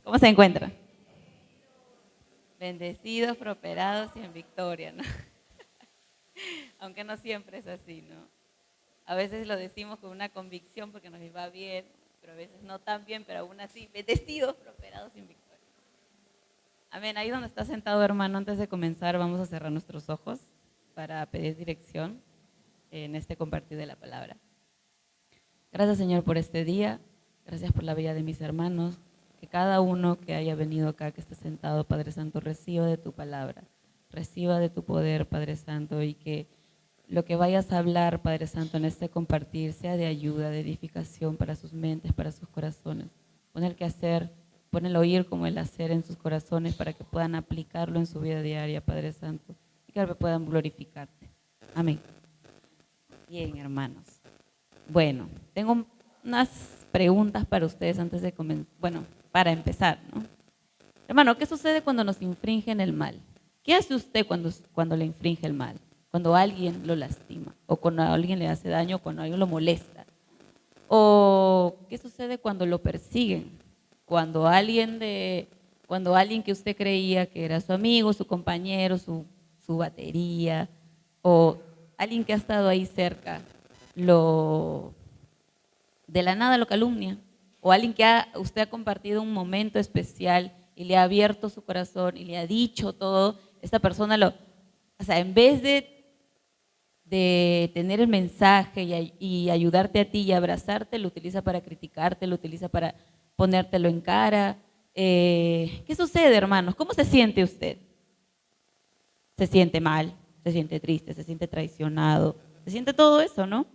¿Cómo se encuentran? Bendecidos, prosperados y en victoria, ¿no? Aunque no siempre es así, ¿no? A veces lo decimos con una convicción porque nos va bien, pero a veces no tan bien, pero aún así, bendecidos, prosperados y en victoria. Amén. Ahí donde está sentado, hermano, antes de comenzar, vamos a cerrar nuestros ojos para pedir dirección en este compartir de la palabra. Gracias, Señor, por este día. Gracias por la vida de mis hermanos. Que cada uno que haya venido acá, que esté sentado, Padre Santo, reciba de tu palabra, reciba de tu poder, Padre Santo, y que lo que vayas a hablar, Padre Santo, en este compartir sea de ayuda, de edificación para sus mentes, para sus corazones. Pon el quehacer, pon el oír como el hacer en sus corazones para que puedan aplicarlo en su vida diaria, Padre Santo, y que puedan glorificarte. Amén. Bien, hermanos. Bueno, tengo unas preguntas para ustedes antes de comenzar. Bueno, para empezar, ¿no? Hermano, ¿qué sucede cuando nos infringen el mal? ¿Qué hace usted cuando le infringe el mal? Cuando alguien lo lastima, o cuando alguien le hace daño, o cuando alguien lo molesta. ¿O qué sucede cuando lo persiguen? Cuando alguien que usted creía que era su amigo, su compañero, su batería, o alguien que ha estado ahí cerca, de la nada lo calumnia, o alguien que usted ha compartido un momento especial y le ha abierto su corazón y le ha dicho todo, esta persona en vez de tener el mensaje y ayudarte a ti y abrazarte, lo utiliza para criticarte, lo utiliza para ponértelo en cara. ¿Qué sucede, hermanos? ¿Cómo se siente usted? ¿Se siente mal? ¿Se siente triste? ¿Se siente traicionado? ¿Se siente todo eso, no?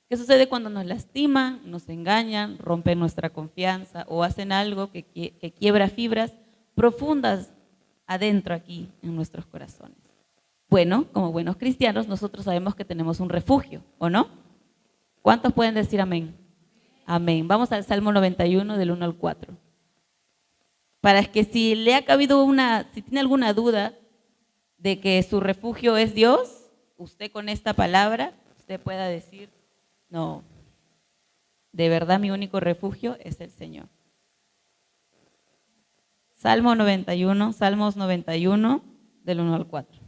¿Qué sucede cuando nos lastiman, nos engañan, rompen nuestra confianza o hacen algo que quiebra fibras profundas adentro aquí en nuestros corazones? Bueno, como buenos cristianos, nosotros sabemos que tenemos un refugio, ¿o no? ¿Cuántos pueden decir amén? Amén. Vamos al Salmo 91 del 1 al 4. Para que si le ha cabido si tiene alguna duda de que su refugio es Dios, usted con esta palabra, usted pueda decir, no, de verdad mi único refugio es el Señor. Salmos 91 del 1 al 4.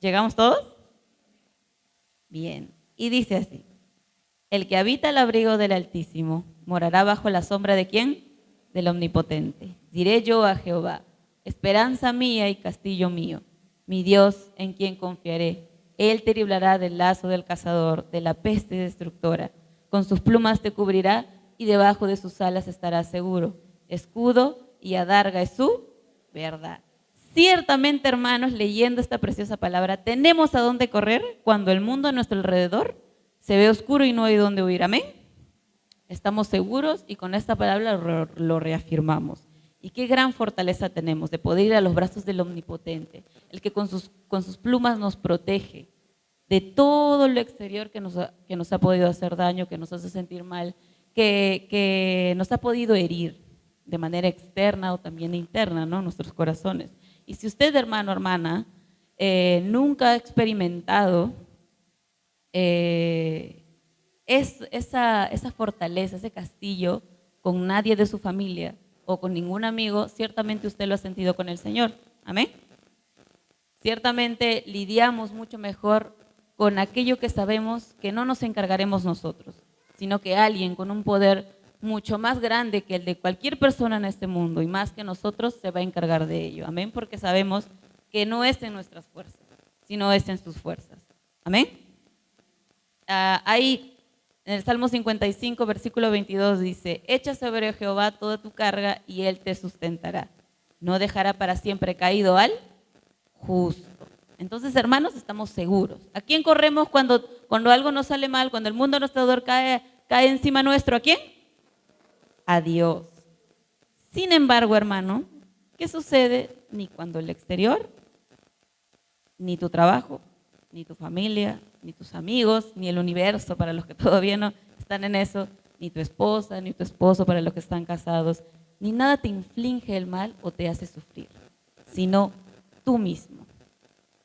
¿Llegamos todos? Bien. Y dice así: el que habita el abrigo del Altísimo morará bajo la sombra ¿de quién? Del Omnipotente. Diré yo a Jehová, esperanza mía y castillo mío, mi Dios en quien confiaré. Él te librará del lazo del cazador, de la peste destructora. Con sus plumas te cubrirá y debajo de sus alas estarás seguro. Escudo y adarga es su verdad. Ciertamente, hermanos, leyendo esta preciosa palabra, tenemos a dónde correr cuando el mundo a nuestro alrededor se ve oscuro y no hay dónde huir. Amén. Estamos seguros y con esta palabra lo reafirmamos. Y qué gran fortaleza tenemos de poder ir a los brazos del Omnipotente, el que con sus plumas nos protege de todo lo exterior que nos ha podido hacer daño, que nos hace sentir mal, que nos ha podido herir de manera externa o también interna, ¿no? Nuestros corazones. Y si usted, hermano, hermana, nunca ha experimentado esa fortaleza, ese castillo con nadie de su familia o con ningún amigo, ciertamente usted lo ha sentido con el Señor. Amén. Ciertamente lidiamos mucho mejor con aquello que sabemos que no nos encargaremos nosotros, sino que alguien con un poder mucho más grande que el de cualquier persona en este mundo y más que nosotros se va a encargar de ello. Amén, porque sabemos que no es en nuestras fuerzas, sino es en sus fuerzas. Amén. Ahí en el Salmo 55, versículo 22 dice: echa sobre Jehová toda tu carga y Él te sustentará. No dejará para siempre caído al justo. Entonces, hermanos, estamos seguros. ¿A quién corremos cuando algo nos sale mal, cuando el mundo a nuestro alrededor cae encima nuestro? ¿A quién? A Dios. Sin embargo, hermano, ¿qué sucede? Ni cuando el exterior, ni tu trabajo, ni tu familia, ni tus amigos, ni el universo para los que todavía no están en eso, ni tu esposa, ni tu esposo para los que están casados, ni nada te inflige el mal o te hace sufrir, sino tú mismo.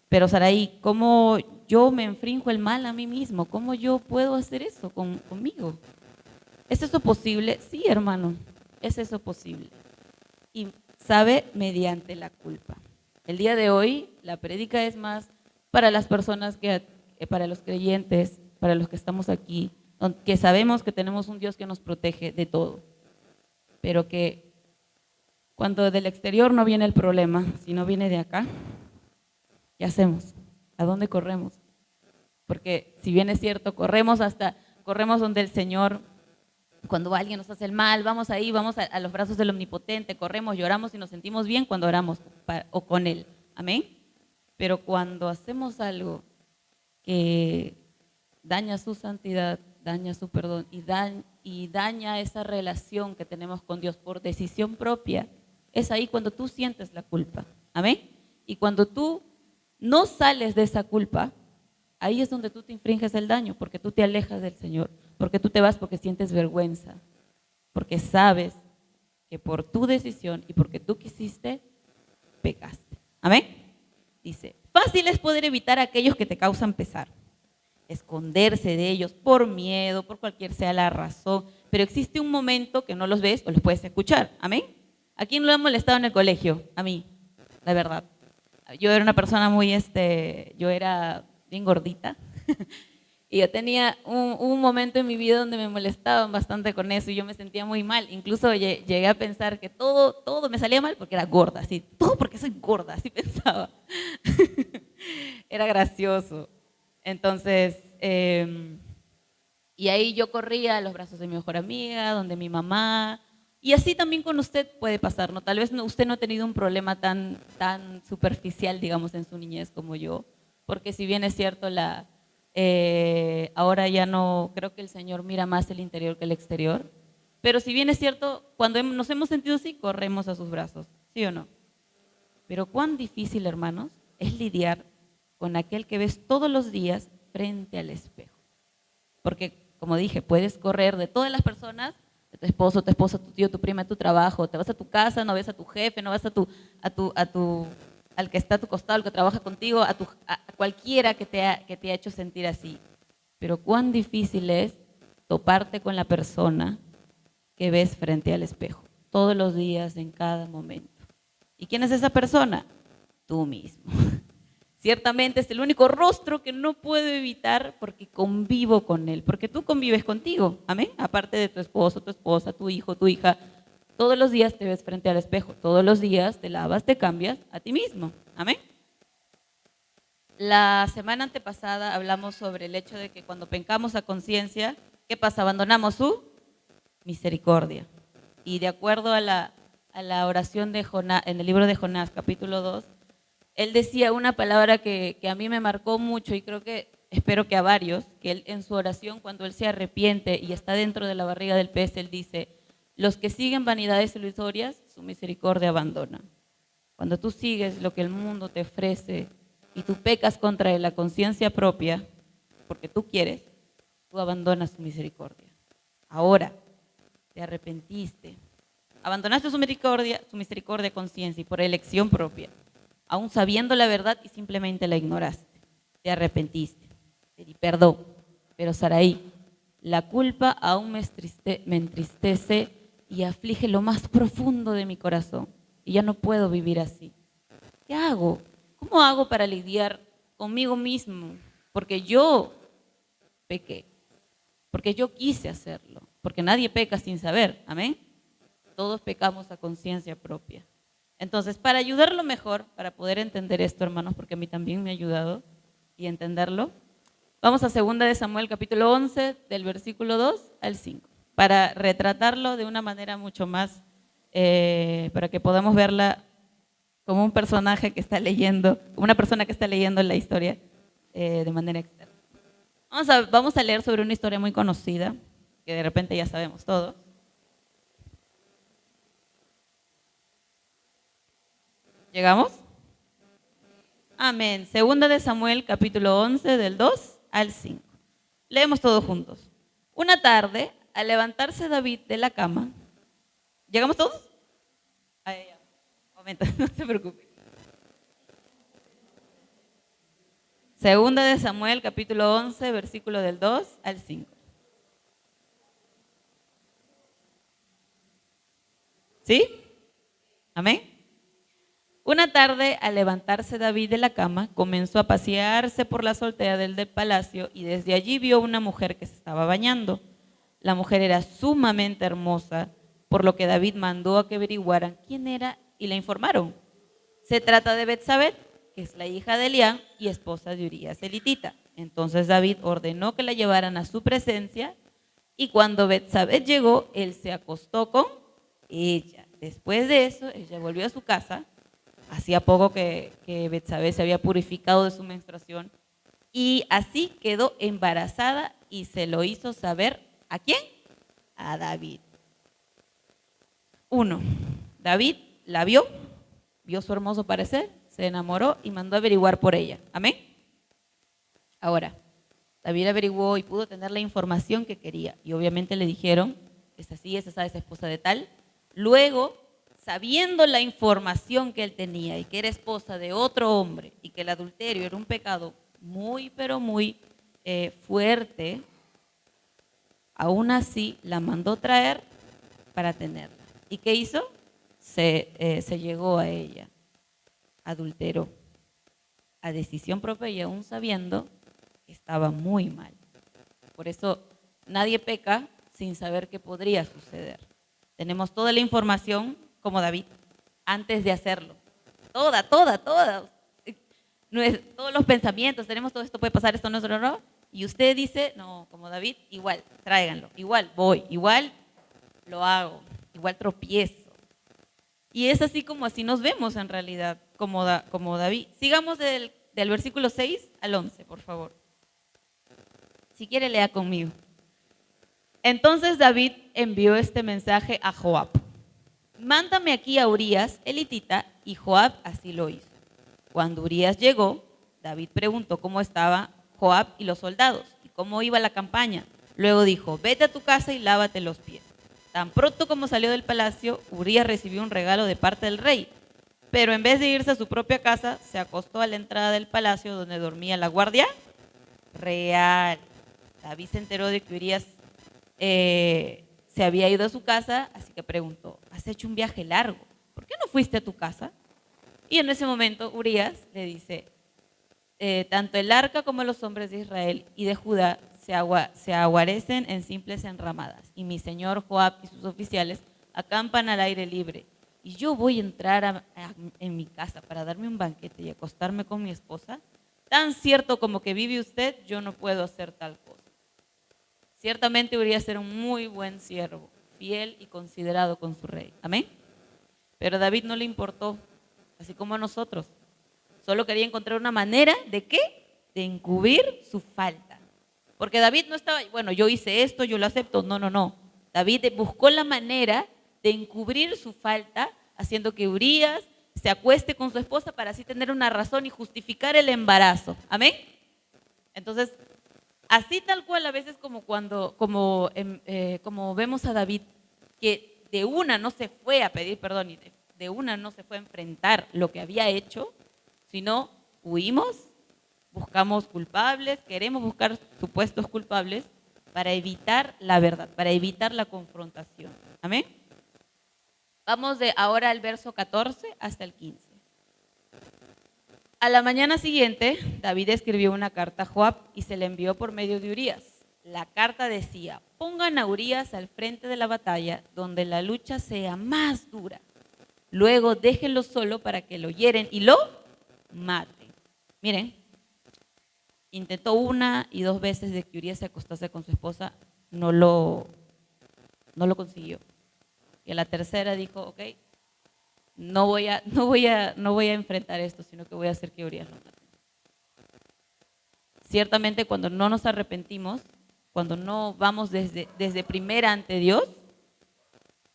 Pero Saraí, ¿cómo yo me infrinjo el mal a mí mismo? ¿Cómo yo puedo hacer eso conmigo? ¿Es eso posible? Sí, hermano, es eso posible. Y sabe, mediante la culpa. El día de hoy la prédica es más para las personas para los creyentes, para los que estamos aquí, que sabemos que tenemos un Dios que nos protege de todo, pero que cuando del exterior no viene el problema, sino viene de acá, ¿qué hacemos? ¿A dónde corremos? Porque si bien es cierto, corremos donde el Señor, cuando alguien nos hace el mal, vamos ahí, vamos a los brazos del Omnipotente, corremos, lloramos y nos sentimos bien cuando oramos o con Él. Amén. Pero cuando hacemos algo que daña su santidad, daña su perdón y daña esa relación que tenemos con Dios por decisión propia, es ahí cuando tú sientes la culpa. Amén. Y cuando tú no sales de esa culpa, ahí es donde tú te infringes el daño, porque tú te alejas del Señor, porque tú te vas porque sientes vergüenza, porque sabes que por tu decisión y porque tú quisiste, pecaste. Amén. Dice, fácil es poder evitar a aquellos que te causan pesar, esconderse de ellos por miedo, por cualquier sea la razón, pero existe un momento que no los ves o los puedes escuchar. Amén. ¿A quién lo ha molestado en el colegio? A mí, la verdad. Yo era una persona yo era bien gordita y yo tenía un momento en mi vida donde me molestaban bastante con eso y yo me sentía muy mal. Incluso llegué a pensar que todo me salía mal porque era gorda, así, todo porque soy gorda, así pensaba. Era gracioso. Entonces, y ahí yo corría a los brazos de mi mejor amiga, donde mi mamá, y así también con usted puede pasar, ¿no? Tal vez usted no ha tenido un problema tan superficial, digamos, en su niñez como yo, porque si bien es cierto, ahora ya no, creo que el Señor mira más el interior que el exterior, pero si bien es cierto, cuando nos hemos sentido así, corremos a sus brazos, ¿sí o no? Pero cuán difícil, hermanos, es lidiar con aquel que ves todos los días frente al espejo. Porque, como dije, puedes correr de todas las personas, de tu esposo, tu esposa, tu tío, tu prima, tu trabajo, te vas a tu casa, no ves a tu jefe, no vas al que está a tu costado, al que trabaja contigo, a cualquiera que te ha hecho sentir así. Pero cuán difícil es toparte con la persona que ves frente al espejo, todos los días, en cada momento. ¿Y quién es esa persona? Tú mismo. Ciertamente es el único rostro que no puedo evitar porque convivo con él, porque tú convives contigo, amén. Aparte de tu esposo, tu esposa, tu hijo, tu hija, todos los días te ves frente al espejo, todos los días te lavas, te cambias a ti mismo, amén. La semana antepasada hablamos sobre el hecho de que cuando pecamos a conciencia, ¿qué pasa? Abandonamos su misericordia. Y de acuerdo a la oración de Jonás, en el libro de Jonás, capítulo 2, él decía una palabra que a mí me marcó mucho y espero que a varios, que él en su oración, cuando él se arrepiente y está dentro de la barriga del pez, él dice, los que siguen vanidades ilusorias, su misericordia abandona. Cuando tú sigues lo que el mundo te ofrece y tú pecas contra la conciencia propia, porque tú quieres, tú abandonas su misericordia. Ahora, te arrepentiste, abandonaste su misericordia conciencia y por elección propia, aún sabiendo la verdad y simplemente la ignoraste, te arrepentiste, te di perdón. Pero Saraí, la culpa aún me entristece y aflige lo más profundo de mi corazón y ya no puedo vivir así. ¿Qué hago? ¿Cómo hago para lidiar conmigo mismo? Porque yo pequé, porque yo quise hacerlo, porque nadie peca sin saber, amén. Todos pecamos a conciencia propia. Entonces, para ayudarlo mejor, para poder entender esto, hermanos, porque a mí también me ha ayudado y entenderlo, vamos a 2 de Samuel, capítulo 11, del versículo 2 al 5, para retratarlo de una manera mucho más, para que podamos verla como un personaje que está leyendo, como una persona que está leyendo la historia de manera externa. Vamos a leer sobre una historia muy conocida, que de repente ya sabemos todos. ¿Llegamos? Amén. 2 de Samuel, capítulo 11, del 2 al 5. Leemos todos juntos. Una tarde, al levantarse David de la cama, ¿llegamos todos? Ay, ya. Momento, no se preocupe. Segunda de Samuel, capítulo 11, versículo del 2 al 5. ¿Sí? Amén. Una tarde, al levantarse David de la cama, comenzó a pasearse por la azotea del palacio y desde allí vio una mujer que se estaba bañando. La mujer era sumamente hermosa, por lo que David mandó a que averiguaran quién era y le informaron. Se trata de Betsabé, que es la hija de Elián y esposa de Urías elitita. Entonces David ordenó que la llevaran a su presencia y cuando Betsabé llegó, él se acostó con ella. Después de eso, ella volvió a su casa. Hacía poco que Betsabé se había purificado de su menstruación y así quedó embarazada y se lo hizo saber ¿a quién? A David. 1. David la vio su hermoso parecer, se enamoró y mandó a averiguar por ella. Amén. Ahora, David averiguó y pudo tener la información que quería y obviamente le dijeron, es así, es esa esposa de tal. Luego, sabiendo la información que él tenía y que era esposa de otro hombre y que el adulterio era un pecado muy, pero muy fuerte, aún así la mandó traer para tenerla. ¿Y qué hizo? Se llegó a ella, adulteró, a decisión propia y aún sabiendo que estaba muy mal. Por eso nadie peca sin saber qué podría suceder. Tenemos toda la información como David antes de hacerlo. Toda. Todos los pensamientos, tenemos todo esto, puede pasar, esto no. Y usted dice, no, como David, igual, tráiganlo, igual voy, igual lo hago, igual tropiezo. Y es así como así nos vemos en realidad, como David. Sigamos del versículo 6 al 11, por favor. Si quiere, lea conmigo. Entonces David envió este mensaje a Joab. Mándame aquí a Urías, elitita, y Joab así lo hizo. Cuando Urías llegó, David preguntó cómo estaba Joab y los soldados y cómo iba la campaña. Luego dijo, vete a tu casa y lávate los pies. Tan pronto como salió del palacio, Urías recibió un regalo de parte del rey, pero en vez de irse a su propia casa, se acostó a la entrada del palacio donde dormía la guardia real. David se enteró de que Urías se había ido a su casa, así que preguntó, ¿has hecho un viaje largo? ¿Por qué no fuiste a tu casa? Y en ese momento Urías le dice, tanto el arca como los hombres de Israel y de Judá se aguarecen en simples enramadas, y mi señor Joab y sus oficiales acampan al aire libre, y yo voy a entrar en mi casa para darme un banquete y acostarme con mi esposa. Tan cierto como que vive usted, yo no puedo hacer tal cosa. Ciertamente Urías era un muy buen siervo, fiel y considerado con su rey. Amén. Pero a David no le importó, así como a nosotros. Solo quería encontrar una manera de ¿qué? De encubrir su falta. Porque David no estaba, bueno, yo hice esto, yo lo acepto. No. David buscó la manera de encubrir su falta, haciendo que Urías se acueste con su esposa para así tener una razón y justificar el embarazo. Amén. Entonces, así tal cual a veces como vemos a David, que de una no se fue a pedir perdón y de una no se fue a enfrentar lo que había hecho, sino huimos, buscamos culpables, queremos buscar supuestos culpables para evitar la verdad, para evitar la confrontación. Amén. Vamos de ahora al verso 14 hasta el 15. A la mañana siguiente, David escribió una carta a Joab y se la envió por medio de Urías. La carta decía, pongan a Urías al frente de la batalla donde la lucha sea más dura. Luego déjenlo solo para que lo hieren y lo maten. Miren, intentó una y dos veces de que Urías se acostase con su esposa, no lo consiguió. Y a la tercera dijo, ok, no voy a enfrentar esto, sino que voy a hacer que Urías lo mate. Ciertamente cuando no nos arrepentimos, cuando no vamos desde primera ante Dios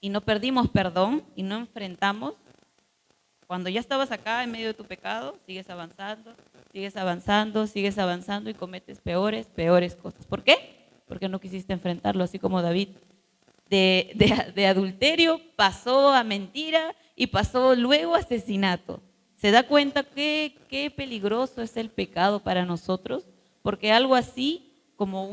y no perdimos perdón y no enfrentamos, cuando ya estabas acá en medio de tu pecado, sigues avanzando y cometes peores cosas. ¿Por qué? Porque no quisiste enfrentarlo, así como David. De adulterio pasó a mentira y pasó luego a asesinato. ¿Se da cuenta qué peligroso es el pecado para nosotros? Porque algo así como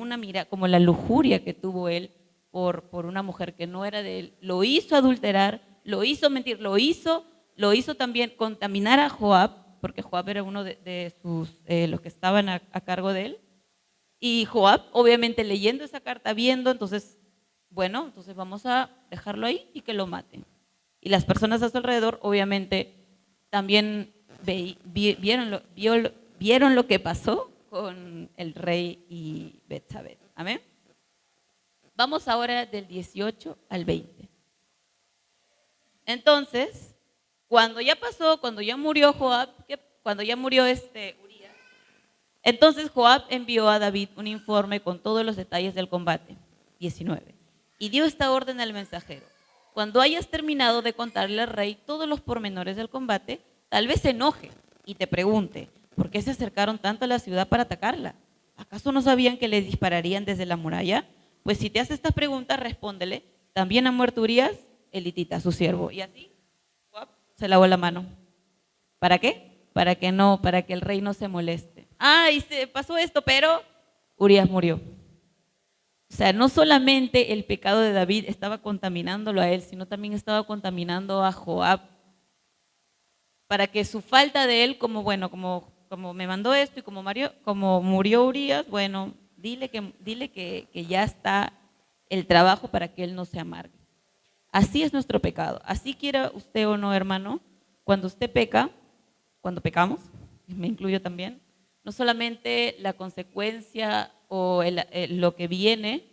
como la lujuria que tuvo él por una mujer que no era de él, lo hizo adulterar, lo hizo mentir, lo hizo también contaminar a Joab, porque Joab era uno de los que estaban a cargo de él. Y Joab, obviamente leyendo esa carta, viendo, entonces, bueno, entonces vamos a dejarlo ahí y que lo maten. Y las personas a su alrededor, obviamente, también vieron lo que pasó con el rey y Betsabé. Amén. Vamos ahora del 18 al 20. Entonces, cuando ya pasó, cuando ya murió Joab, cuando ya murió Urías, entonces Joab envió a David un informe con todos los detalles del combate. 19. Y dio esta orden al mensajero: cuando hayas terminado de contarle al rey todos los pormenores del combate, tal vez se enoje y te pregunte, ¿por qué se acercaron tanto a la ciudad para atacarla? ¿Acaso no sabían que les dispararían desde la muralla? Pues si te hace esta pregunta, respóndele: también ha muerto Urías, elitita, su siervo. Y así Joab se lavó la mano. ¿Para qué? Para que el rey no se moleste. Y se pasó esto, pero Urías murió. O sea, no solamente el pecado de David estaba contaminándolo a él, sino también estaba contaminando a Joab. Para que su falta de él, como me mandó esto y como murió Urías, bueno, dile que ya está el trabajo para que él no se amargue. Así es nuestro pecado. Así quiera usted o no, hermano, cuando usted peca, cuando pecamos, me incluyo también, no solamente la consecuencia o lo que viene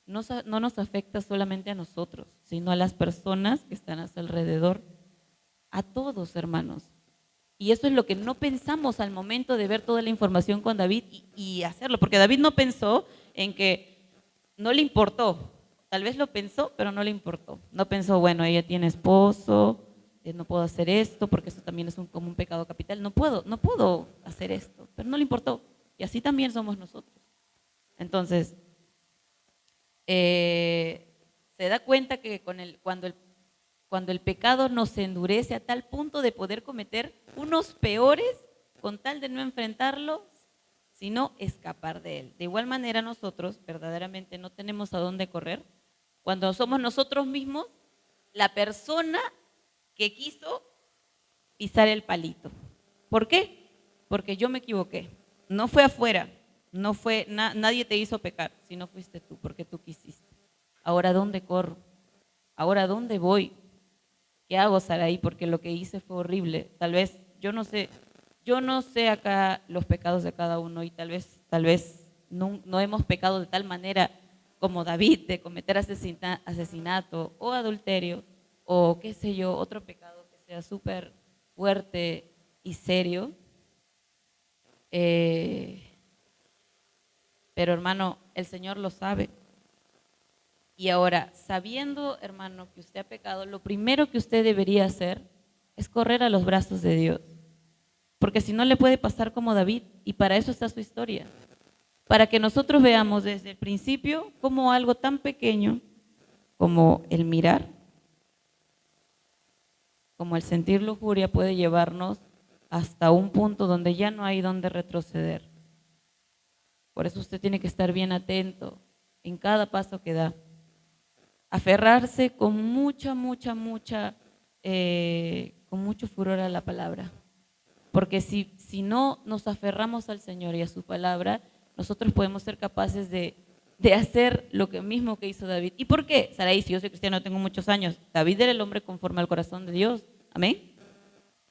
no nos afecta solamente a nosotros, sino a las personas que están a su alrededor, a todos, hermanos. Y eso es lo que no pensamos al momento de ver toda la información con David y hacerlo, porque David no pensó en que no le importó. Tal vez lo pensó, pero no le importó. No pensó, bueno, ella tiene esposo, no puedo hacer esto porque eso también es como un pecado capital. No puedo hacer esto, pero no le importó. Y así también somos nosotros. Entonces, se da cuenta que cuando el pecado nos endurece a tal punto de poder cometer unos peores con tal de no enfrentarlo, sino escapar de él. De igual manera nosotros verdaderamente no tenemos a dónde correr cuando somos nosotros mismos la persona que quiso pisar el palito. ¿Por qué? Porque yo me equivoqué. No fue afuera, nadie te hizo pecar, sino fuiste tú, porque tú quisiste. Ahora, ¿dónde corro? Ahora, ¿dónde voy? ¿Qué hago, Saraí? Porque lo que hice fue horrible. Tal vez, yo no sé acá los pecados de cada uno y tal vez no hemos pecado de tal manera como David, de cometer asesinato o adulterio o qué sé yo, otro pecado que sea súper fuerte y serio. Pero hermano, el Señor lo sabe. Y ahora, sabiendo, hermano, que usted ha pecado, lo primero que usted debería hacer es correr a los brazos de Dios. Porque si no le puede pasar como David, y para eso está su historia. Para que nosotros veamos desde el principio cómo algo tan pequeño como el mirar, como el sentir lujuria puede llevarnos hasta un punto donde ya no hay donde retroceder. Por eso usted tiene que estar bien atento en cada paso que da. Aferrarse con con mucho furor a la palabra. Porque si no nos aferramos al Señor y a su palabra, nosotros podemos ser capaces de hacer lo mismo que hizo David. ¿Y por qué? Saraí, si yo soy cristiano, tengo muchos años. David era el hombre conforme al corazón de Dios. Amén.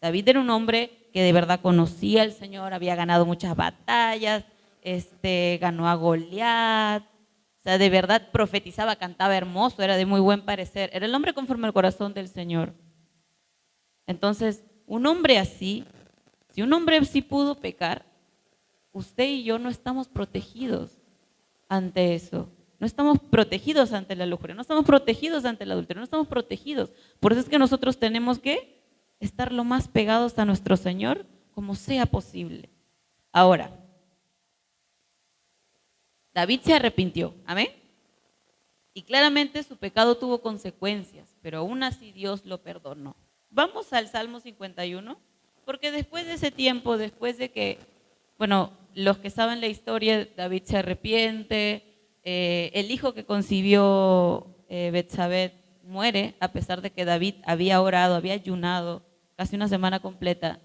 David era un hombre que de verdad conocía al Señor, había ganado muchas batallas, ganó a Goliat. O sea, de verdad profetizaba, cantaba hermoso, era de muy buen parecer. Era el hombre conforme al corazón del Señor. Entonces, un hombre así, si un hombre así pudo pecar, usted y yo no estamos protegidos ante eso. No estamos protegidos ante la lujuria, no estamos protegidos ante el adulterio, no estamos protegidos. Por eso es que nosotros tenemos que estar lo más pegados a nuestro Señor como sea posible. Ahora, David se arrepintió, amén. Y claramente su pecado tuvo consecuencias, pero aún así Dios lo perdonó. Vamos al Salmo 51 Porque después de ese tiempo, después de que, bueno, los que saben la historia, David se arrepiente, el hijo que concibió Betsabé muere, a pesar de que David había orado, había ayunado casi una semana completa,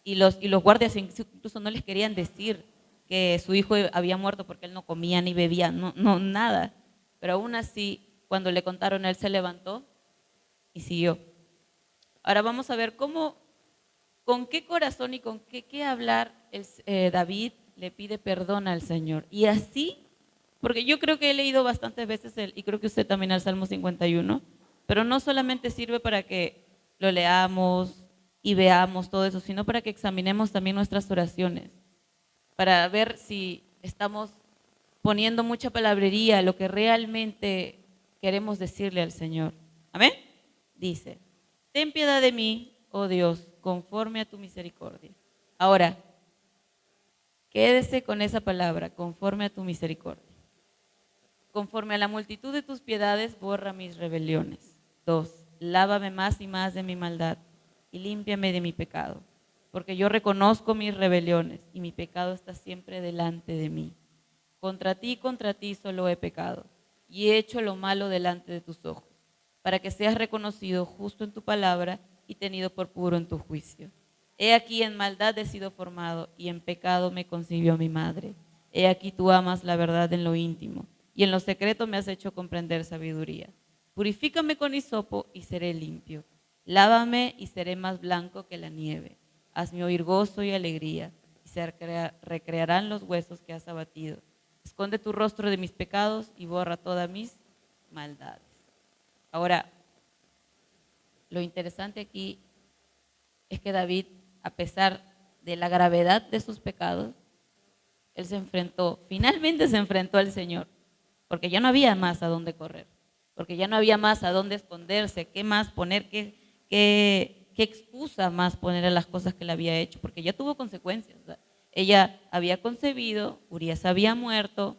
y los guardias incluso no les querían decir que su hijo había muerto porque él no comía ni bebía, no, no, nada. Pero aún así, cuando le contaron, él se levantó y siguió. Ahora vamos a ver con qué corazón y con qué hablar David le pide perdón al Señor. Y así, porque yo creo que he leído bastantes veces, y creo que usted también al Salmo 51, pero no solamente sirve para que lo leamos y veamos todo eso, sino para que examinemos también nuestras oraciones, para ver si estamos poniendo mucha palabrería, lo que realmente queremos decirle al Señor. Amén. Dice, ten piedad de mí, oh Dios, conforme a tu misericordia. Ahora, quédese con esa palabra, conforme a tu misericordia. Conforme a la multitud de tus piedades, borra mis rebeliones. 2. Lávame más y más de mi maldad y límpiame de mi pecado, porque yo reconozco mis rebeliones y mi pecado está siempre delante de mí. Contra ti solo he pecado y he hecho lo malo delante de tus ojos, para que seas reconocido justo en tu palabra y tenido por puro en tu juicio. He aquí en maldad he sido formado y en pecado me concibió mi madre. He aquí tú amas la verdad en lo íntimo y en lo secreto me has hecho comprender sabiduría. Purifícame con hisopo y seré limpio. Lávame y seré más blanco que la nieve. Hazme oír gozo y alegría y se recrearán los huesos que has abatido. Esconde tu rostro de mis pecados y borra todas mis maldades. Ahora, lo interesante aquí es que David, a pesar de la gravedad de sus pecados, él finalmente se enfrentó al Señor, porque ya no había más a dónde correr, porque ya no había más a dónde esconderse, qué más poner, qué excusa más poner a las cosas que le había hecho, porque ya tuvo consecuencias. Ella había concebido, Urías había muerto,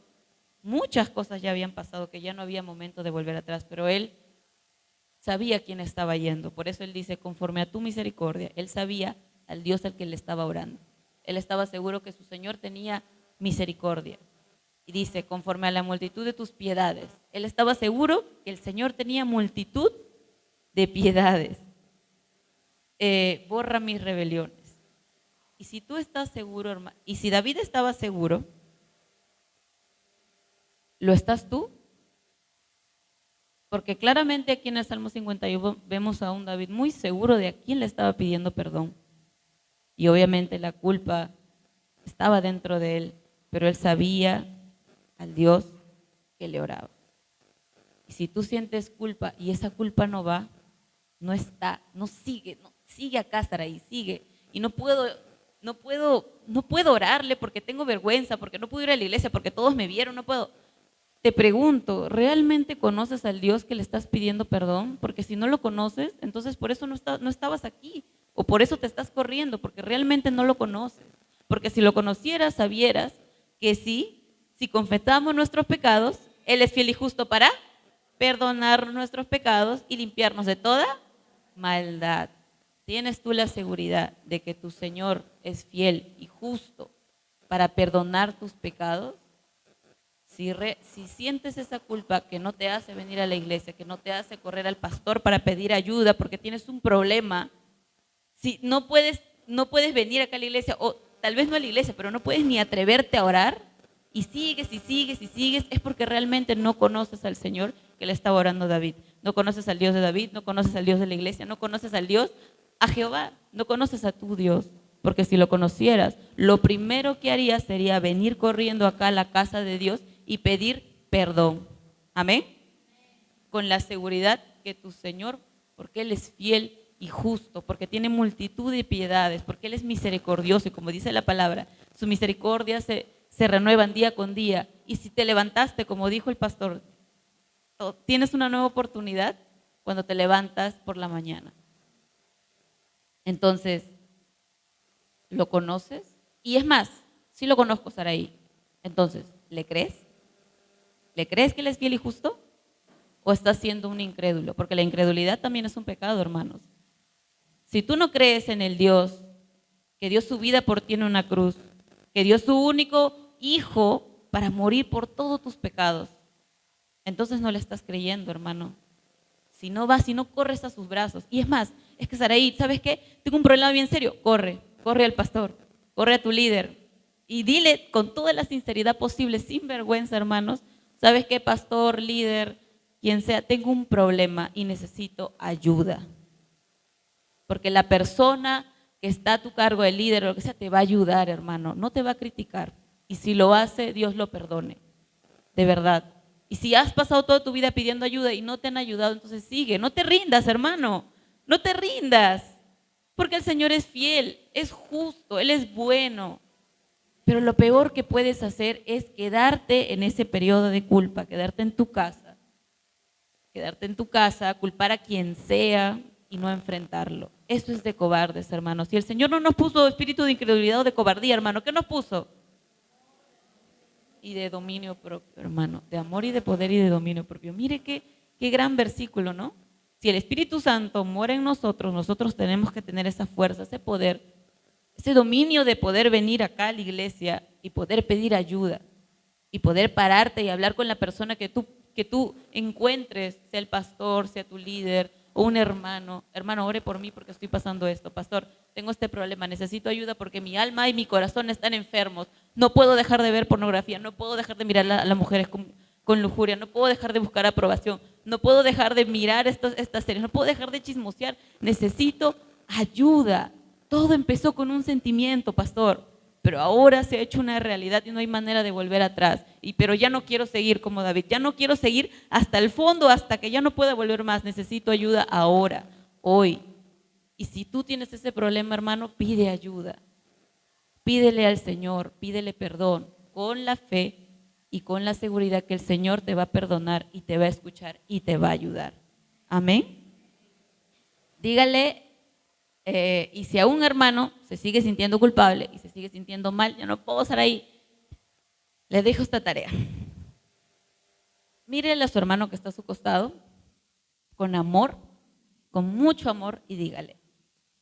muchas cosas ya habían pasado, que ya no había momento de volver atrás, pero él sabía quién estaba yendo. Por eso él dice, conforme a tu misericordia. Él sabía al Dios al que le estaba orando. Él estaba seguro que su Señor tenía misericordia. Y dice, conforme a la multitud de tus piedades. Él estaba seguro que el Señor tenía multitud de piedades. Borra mis rebeliones. Y si tú estás seguro, hermano, y si David estaba seguro, ¿lo estás tú? Porque claramente aquí en el Salmo 51 vemos a un David muy seguro de a quién le estaba pidiendo perdón. Y obviamente la culpa estaba dentro de él, pero él sabía al Dios que le oraba. Y si tú sientes culpa y esa culpa no va, no sigue acá, Saraí, sigue. Y no puedo orarle porque tengo vergüenza, porque no puedo ir a la iglesia, porque todos me vieron, no puedo. Te pregunto, ¿realmente conoces al Dios que le estás pidiendo perdón? Porque si no lo conoces, entonces por eso no estabas aquí, o por eso te estás corriendo, porque realmente no lo conoces. Porque si lo conocieras, sabieras que si confesamos nuestros pecados, Él es fiel y justo para perdonar nuestros pecados y limpiarnos de toda maldad. ¿Tienes tú la seguridad de que tu Señor es fiel y justo para perdonar tus pecados? Si sientes esa culpa que no te hace venir a la iglesia, que no te hace correr al pastor para pedir ayuda porque tienes un problema, si no puedes venir acá a la iglesia, o tal vez no a la iglesia, pero no puedes ni atreverte a orar, y sigues, es porque realmente no conoces al Señor que le estaba orando David. No conoces al Dios de David, no conoces al Dios de la iglesia, no conoces al Dios, a Jehová, no conoces a tu Dios. Porque si lo conocieras, lo primero que harías sería venir corriendo acá a la casa de Dios y pedir perdón. Amén. Con la seguridad que tu Señor, porque Él es fiel y justo, porque tiene multitud de piedades, porque Él es misericordioso y como dice la palabra, su misericordia se renuevan día con día. Y si te levantaste, como dijo el pastor, tienes una nueva oportunidad cuando te levantas por la mañana. Entonces, ¿lo conoces? Y es más, sí lo conozco, Saraí. Entonces, ¿le crees? ¿Le crees que Él es fiel y justo? ¿O estás siendo un incrédulo? Porque la incredulidad también es un pecado, hermanos. Si tú no crees en el Dios que dio su vida por ti en una cruz, que dio su único hijo para morir por todos tus pecados. Entonces no le estás creyendo, hermano. Si no vas, si no corres a sus brazos. Y es más, es que Saraí, ¿sabes qué? Tengo un problema bien serio. Corre al pastor, corre a tu líder y dile con toda la sinceridad posible, sin vergüenza, hermanos, ¿sabes qué, pastor, líder, quien sea? Tengo un problema y necesito ayuda. Porque la persona que está a tu cargo, el líder o lo que sea, te va a ayudar, hermano, no te va a criticar. Y si lo hace, Dios lo perdone, de verdad. Y si has pasado toda tu vida pidiendo ayuda y no te han ayudado, entonces sigue, no te rindas, hermano, no te rindas. Porque el Señor es fiel, es justo, Él es bueno. Pero lo peor que puedes hacer es quedarte en ese periodo de culpa, quedarte en tu casa, culpar a quien sea y no enfrentarlo. Eso es de cobardes, hermanos. Si el Señor no nos puso espíritu de incredulidad o de cobardía, hermano, ¿qué nos puso? Y de dominio propio, hermano, de amor y de poder y de dominio propio. Mire qué gran versículo, ¿no? Si el Espíritu Santo mora en nosotros, nosotros tenemos que tener esa fuerza, ese poder, ese dominio de poder venir acá a la iglesia y poder pedir ayuda y poder pararte y hablar con la persona que tú encuentres, sea el pastor, sea tu líder o un hermano. Hermano, ore por mí porque estoy pasando esto. Pastor, tengo este problema, necesito ayuda porque mi alma y mi corazón están enfermos. No puedo dejar de ver pornografía, no puedo dejar de mirar a las mujeres con lujuria, no puedo dejar de buscar aprobación, no puedo dejar de mirar estas series, no puedo dejar de chismosear, necesito ayuda. Todo empezó con un sentimiento, pastor, pero ahora se ha hecho una realidad y no hay manera de volver atrás. Pero ya no quiero seguir como David, ya no quiero seguir hasta el fondo, hasta que ya no pueda volver más, necesito ayuda ahora, hoy. Y si tú tienes ese problema, hermano, pide ayuda, pídele al Señor, pídele perdón, con la fe y con la seguridad que el Señor te va a perdonar y te va a escuchar y te va a ayudar. Amén. Dígale, y si a un hermano se sigue sintiendo culpable y se sigue sintiendo mal, ya no puedo estar ahí, le dejo esta tarea. Mírele a su hermano que está a su costado, con amor, con mucho amor, y dígale,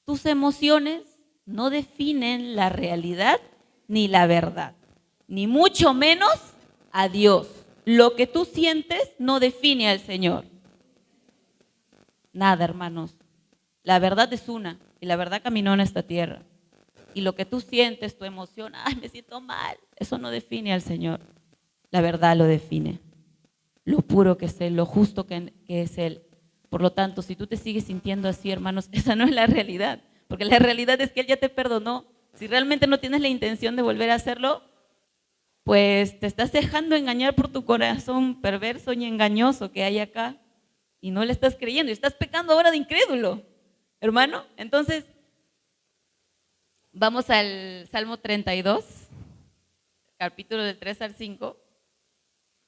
tus emociones no definen la realidad ni la verdad, ni mucho menos a Dios. Lo que tú sientes no define al Señor. Nada, hermanos. La verdad es una, y la verdad caminó en esta tierra. Y lo que tú sientes, tu emoción, ay, me siento mal, eso no define al Señor. La verdad lo define. Lo puro que es Él, lo justo que es Él. Por lo tanto, si tú te sigues sintiendo así, hermanos, esa no es la realidad. Porque la realidad es que Él ya te perdonó. Si realmente no tienes la intención de volver a hacerlo, pues te estás dejando engañar por tu corazón perverso y engañoso que hay acá. Y no le estás creyendo. Y estás pecando ahora de incrédulo, hermano. Entonces, vamos al Salmo 32, capítulo del 3 al 5.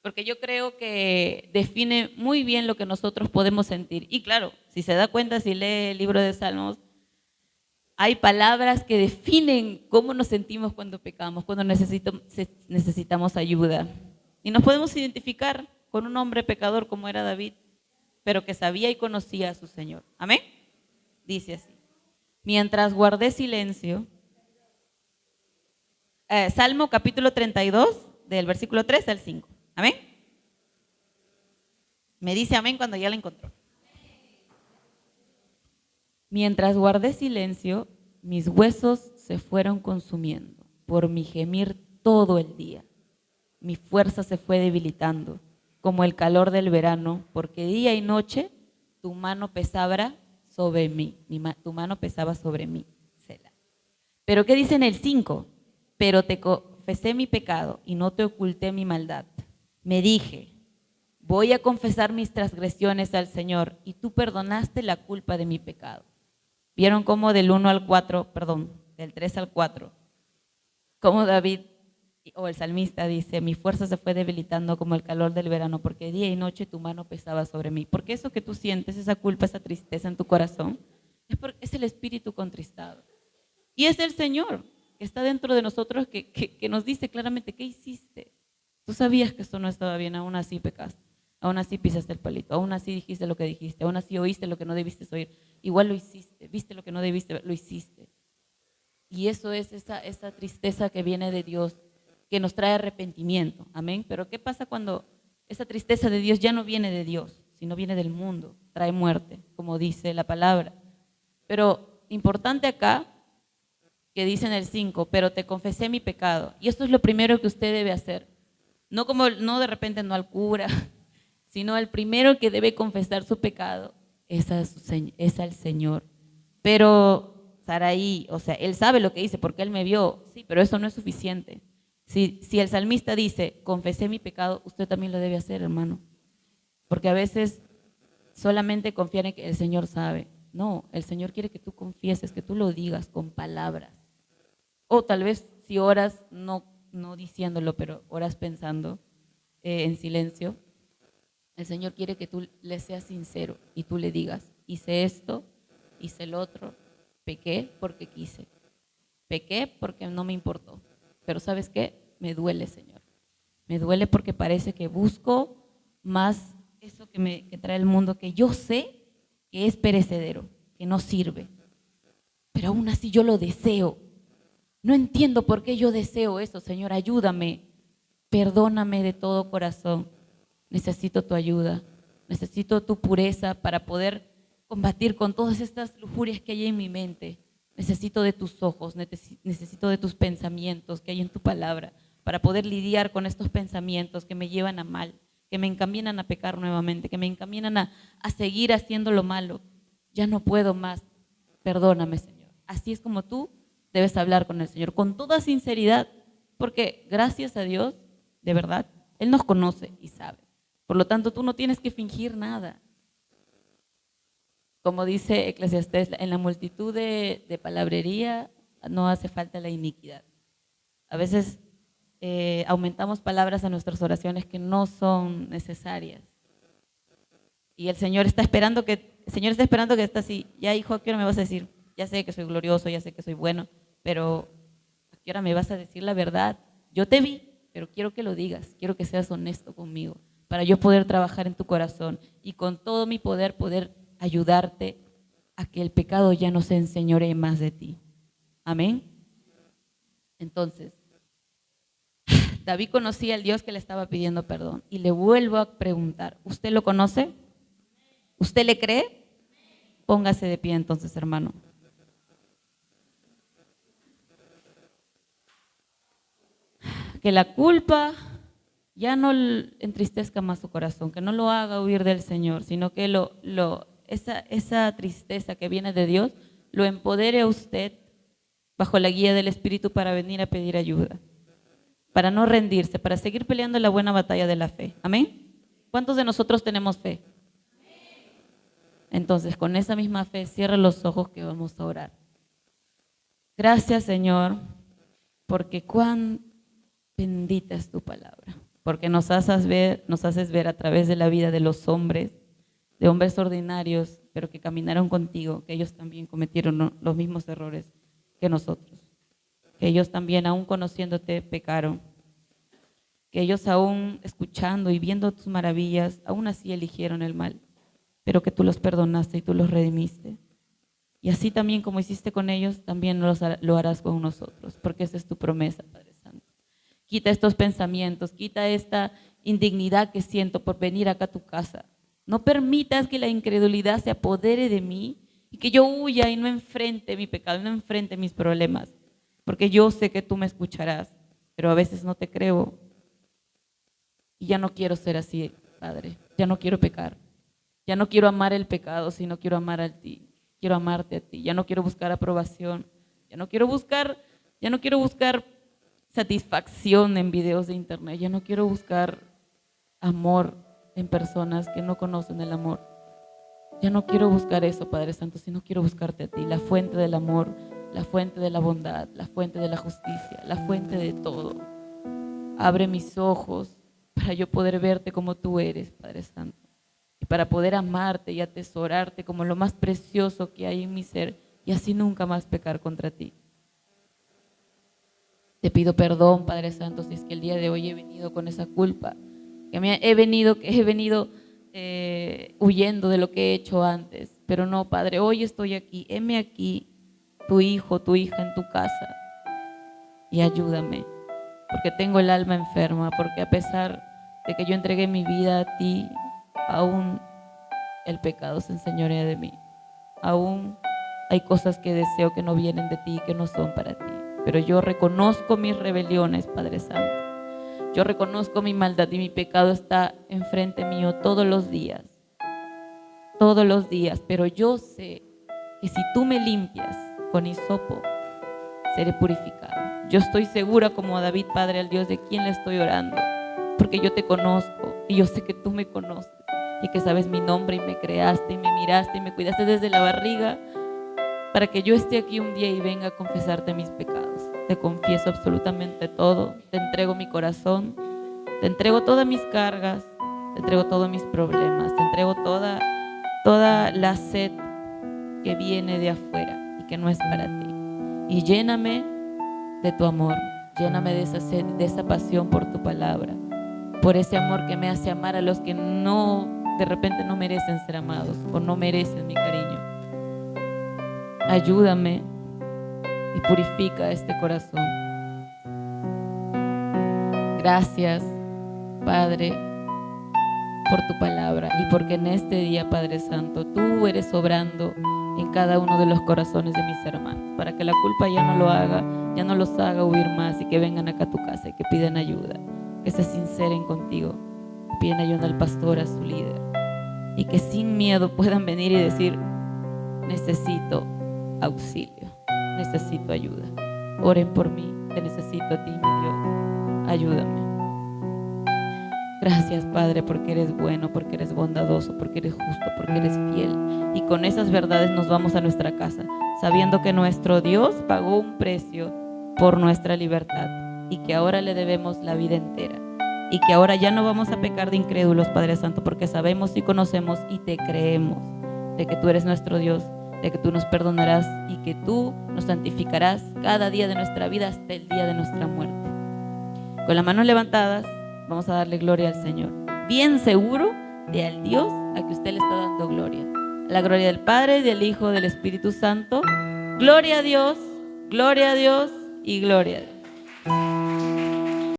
Porque yo creo que define muy bien lo que nosotros podemos sentir. Y claro, si se da cuenta, si lee el libro de Salmos, hay palabras que definen cómo nos sentimos cuando pecamos, cuando necesitamos ayuda. Y nos podemos identificar con un hombre pecador como era David, pero que sabía y conocía a su Señor. Amén. Dice así: mientras guardé silencio, Salmo capítulo 32, del versículo 3 al 5. Amén. Me dice amén cuando ya la encontró. Mientras guardé silencio, mis huesos se fueron consumiendo por mi gemir todo el día. Mi fuerza se fue debilitando, como el calor del verano, porque día y noche tu mano pesaba sobre mí. Tu mano pesaba sobre mí. Selah. Pero ¿qué dice en el 5? Pero te confesé mi pecado y no te oculté mi maldad. Me dije, voy a confesar mis transgresiones al Señor y tú perdonaste la culpa de mi pecado. ¿Vieron cómo del 3 al 4, cómo David o el salmista dice, mi fuerza se fue debilitando como el calor del verano, porque día y noche tu mano pesaba sobre mí? Porque eso que tú sientes, esa culpa, esa tristeza en tu corazón, es el espíritu contristado. Y es el Señor que está dentro de nosotros que nos dice claramente, ¿qué hiciste? Tú sabías que esto no estaba bien, aún así pecaste, aún así pisaste el palito, aún así dijiste lo que dijiste, aún así oíste lo que no debiste oír, igual lo hiciste, viste lo que no debiste, lo hiciste. Y eso es esa tristeza que viene de Dios, que nos trae arrepentimiento. Amén. Pero ¿qué pasa cuando esa tristeza de Dios ya no viene de Dios, sino viene del mundo? Trae muerte, como dice la palabra. Pero importante acá, que dice en el 5, pero te confesé mi pecado. Y esto es lo primero que usted debe hacer. No de repente no al cura, sino el primero que debe confesar su pecado es al Señor. Pero Saraí, o sea, él sabe lo que dice porque él me vio, sí, pero eso no es suficiente. Si el salmista dice, confesé mi pecado, usted también lo debe hacer, hermano. Porque a veces solamente confiar en que el Señor sabe. No, el Señor quiere que tú confieses, que tú lo digas con palabras. O tal vez si oras, no diciéndolo, pero oras pensando en silencio, el Señor quiere que tú le seas sincero y tú le digas, hice esto, hice el otro, pequé porque quise, pequé porque no me importó. Pero ¿sabes qué? Me duele, Señor. Me duele porque parece que busco más eso que trae el mundo, que yo sé que es perecedero, que no sirve. Pero aún así yo lo deseo. No entiendo por qué yo deseo eso, Señor. Ayúdame. Perdóname de todo corazón. Necesito tu ayuda. Necesito tu pureza para poder combatir con todas estas lujurias que hay en mi mente. Necesito de tus ojos, necesito de tus pensamientos que hay en tu palabra para poder lidiar con estos pensamientos que me llevan a mal, que me encaminan a pecar nuevamente, que me encaminan a seguir haciendo lo malo. Ya no puedo más. Perdóname, Señor. Así es como tú debes hablar con el Señor, con toda sinceridad, porque gracias a Dios, de verdad, Él nos conoce y sabe. Por lo tanto, tú no tienes que fingir nada. Como dice Eclesiastés, en la multitud de palabrería no hace falta la iniquidad. A veces aumentamos palabras a nuestras oraciones que no son necesarias. Y el Señor está esperando que está así, ya hijo, ¿a qué hora me vas a decir? Ya sé que soy glorioso, ya sé que soy bueno, pero ¿a qué hora me vas a decir la verdad? Yo te vi, pero quiero que lo digas, quiero que seas honesto conmigo, para yo poder trabajar en tu corazón y con todo mi poder ayudarte a que el pecado ya no se enseñoree más de ti. Amén. Entonces, David conocía al Dios que le estaba pidiendo perdón y le vuelvo a preguntar, ¿usted lo conoce? ¿Usted le cree? Póngase de pie entonces, hermano. Que la culpa ya no entristezca más su corazón, que no lo haga huir del Señor, sino que esa tristeza que viene de Dios lo empodere a usted bajo la guía del Espíritu para venir a pedir ayuda, para no rendirse, para seguir peleando la buena batalla de la fe. ¿Amén? ¿Cuántos de nosotros tenemos fe? Entonces, con esa misma fe, cierra los ojos que vamos a orar. Gracias, Señor, porque cuán bendita es tu palabra, porque nos haces ver a través de la vida de los hombres, de hombres ordinarios, pero que caminaron contigo, que ellos también cometieron los mismos errores que nosotros, que ellos también, aún conociéndote, pecaron, que ellos aún escuchando y viendo tus maravillas, aún así eligieron el mal, pero que tú los perdonaste y tú los redimiste. Y así también como hiciste con ellos, también lo harás con nosotros, porque esa es tu promesa, Padre Santo. Quita estos pensamientos, quita esta indignidad que siento por venir acá a tu casa. No permitas que la incredulidad se apodere de mí y que yo huya y no enfrente mi pecado, no enfrente mis problemas, porque yo sé que tú me escucharás, pero a veces no te creo. Y ya no quiero ser así, Padre, ya no quiero pecar, ya no quiero amar el pecado, sino quiero amar a ti. Quiero amarte a ti, ya no quiero buscar aprobación, ya no quiero buscar satisfacción en videos de internet, ya no quiero buscar amor en personas que no conocen el amor. Ya no quiero buscar eso, Padre Santo, sino quiero buscarte a ti, la fuente del amor, la fuente de la bondad, la fuente de la justicia, la fuente de todo. Abre mis ojos para yo poder verte como tú eres, Padre Santo. Y para poder amarte y atesorarte como lo más precioso que hay en mi ser y así nunca más pecar contra ti. Te pido perdón, Padre Santo, si es que el día de hoy he venido con esa culpa, que he venido huyendo de lo que he hecho antes. Pero no, Padre, hoy estoy aquí, heme aquí, tu hijo, tu hija en tu casa. Y ayúdame, porque tengo el alma enferma, porque a pesar de que yo entregué mi vida a ti, aún el pecado se enseñorea de mí. Aún hay cosas que deseo que no vienen de ti y que no son para ti. Pero yo reconozco mis rebeliones, Padre Santo. Yo reconozco mi maldad y mi pecado está enfrente mío todos los días. Todos los días. Pero yo sé que si tú me limpias con hisopo, seré purificado. Yo estoy segura como David, Padre, al Dios de quien le estoy orando, porque yo te conozco y yo sé que tú me conoces y que sabes mi nombre y me creaste y me miraste y me cuidaste desde la barriga para que yo esté aquí un día y venga a confesarte mis pecados. Te confieso absolutamente todo, te entrego mi corazón, te entrego todas mis cargas, te entrego todos mis problemas, te entrego toda la sed que viene de afuera y que no es para ti. Y lléname de tu amor, lléname de esa sed, de esa pasión por tu palabra, por ese amor que me hace amar a los que no, de repente no merecen ser amados o no merecen mi cariño. Ayúdame y purifica este corazón. Gracias, Padre, por tu palabra y porque en este día, Padre Santo, tú eres obrando en cada uno de los corazones de mis hermanos, para que la culpa ya no los haga huir más y que vengan acá a tu casa y que pidan ayuda, que se sinceren contigo, que piden ayuda al pastor, a su líder, y que sin miedo puedan venir y decir: necesito auxilio, necesito ayuda. Oren por mí, te necesito a ti, mi Dios, ayúdame. Gracias, Padre, porque eres bueno, porque eres bondadoso, porque eres justo, porque eres fiel. Y con esas verdades nos vamos a nuestra casa, sabiendo que nuestro Dios pagó un precio por nuestra libertad y que ahora le debemos la vida entera. Y que ahora ya no vamos a pecar de incrédulos, Padre Santo, porque sabemos y conocemos y te creemos de que tú eres nuestro Dios, de que tú nos perdonarás y que tú nos santificarás cada día de nuestra vida hasta el día de nuestra muerte. Con las manos levantadas, vamos a darle gloria al Señor, bien seguro de al Dios a que usted le está dando gloria. A la gloria del Padre, del Hijo, del Espíritu Santo. Gloria a Dios y gloria a Dios.